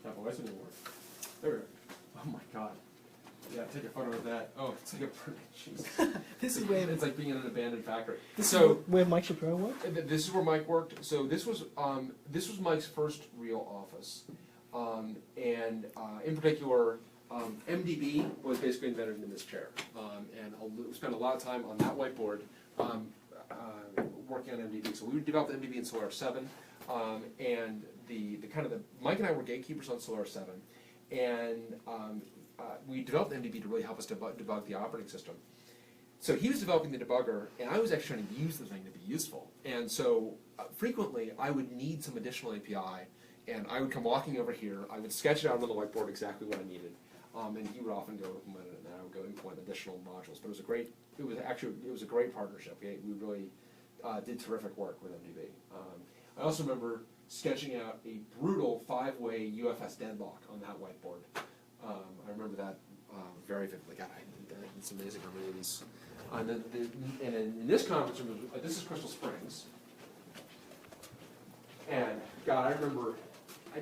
Capital S didn't work. There we go. Oh my god. Yeah, take a photo of that. Oh, it's like a Jesus. This is where It's like being in an abandoned factory. this So is where Mike Shapiro worked. this is where Mike worked. So this was Mike's first real office, and in particular, MDB was basically invented in this chair, and we spent a lot of time on that whiteboard working on MDB. So we developed MDB in Solaris 7, and Mike and I were gatekeepers on Solaris 7, and we developed MDB to really help us debug the operating system. So he was developing the debugger, and I was actually trying to use the thing to be useful. And so frequently, I would need some additional API, and I would come walking over here. I would sketch it out on the whiteboard exactly what I needed, and he would often go implement it, and I would go implement additional modules. But it was a great partnership. We really did terrific work with MDB. I also remember sketching out a brutal 5-way UFS deadlock on that whiteboard. I remember that very vividly. God, it's amazing how many of these. And in this conference room, this is Crystal Springs. And God, I remember.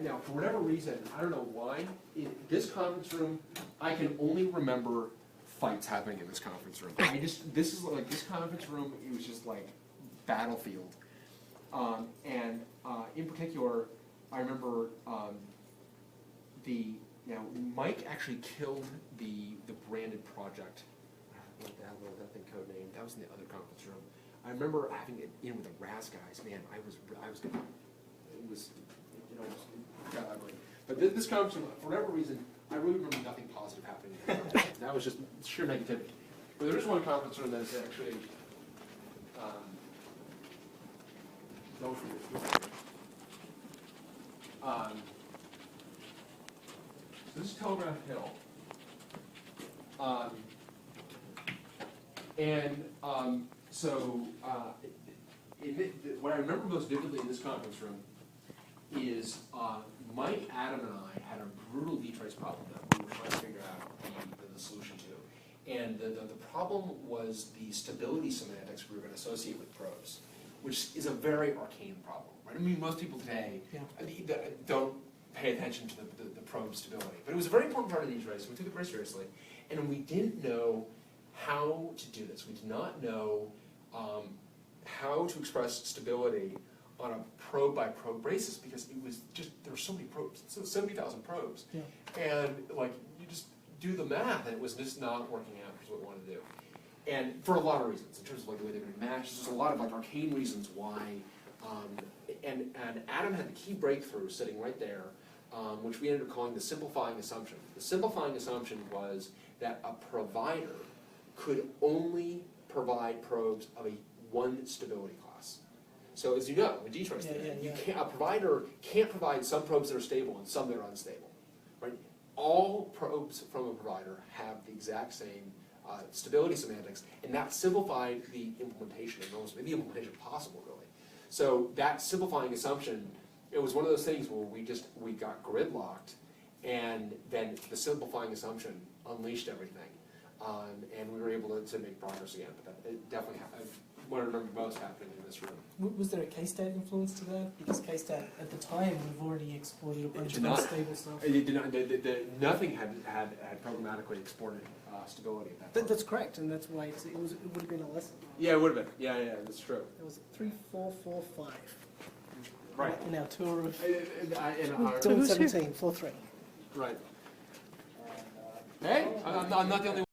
Now, for whatever reason, I don't know why, in this conference room, I can only remember fights happening in this conference room. This conference room, it was just like battlefield. In particular, I remember Mike actually killed the branded project. What the hell was that thing code name? That was in the other conference room. I remember having it in with the RAS guys. Man, it got ugly. But this conference room, for whatever reason, I really remember nothing positive happening. That was just sheer negativity. But there is one conference room that is actually known for this. So this is Telegraph Hill. What I remember most vividly in this conference room is Mike, Adam, and I had a brutal DTrace problem that we were trying to figure out the solution to. And the problem was the stability semantics we were going to associate with probes, which is a very arcane problem, right? I mean, most people today don't pay attention to the probe stability. But it was a very important part of DTrace, and we took it very seriously. And we didn't know how to do this. We did not know how to express stability on a probe-by-probe basis, because it was just, there were so many probes, so 70,000 probes. Yeah. And you just do the math, and it was just not working out for what we wanted to do. And for a lot of reasons, in terms of the way they were matched, there's a lot of arcane reasons why. And Adam had the key breakthrough sitting right there, which we ended up calling the simplifying assumption. The simplifying assumption was that a provider could only provide probes of one stability class. So as you know, with DTrace, a provider can't provide some probes that are stable and some that are unstable. Right? All probes from a provider have the exact same stability semantics, and that simplified the implementation enormously, made the implementation possible, really. So that simplifying assumption, it was one of those things where we got gridlocked, and then the simplifying assumption unleashed everything, and we were able to make progress again. But it definitely happened. What I remember most happening in this room. Was there a K-Stat influence to that? Because K-Stat, at the time, we've already exported a bunch of unstable stuff. It did not. Nothing had programmatically exported stability at that time. That's correct, and that's why it would have been a lesson. Yeah, it would have been. Yeah, that's true. It was 3, 4, 4, 5. Right. In our tour of 2017, 4-3. Right. Hey, I'm not the only one.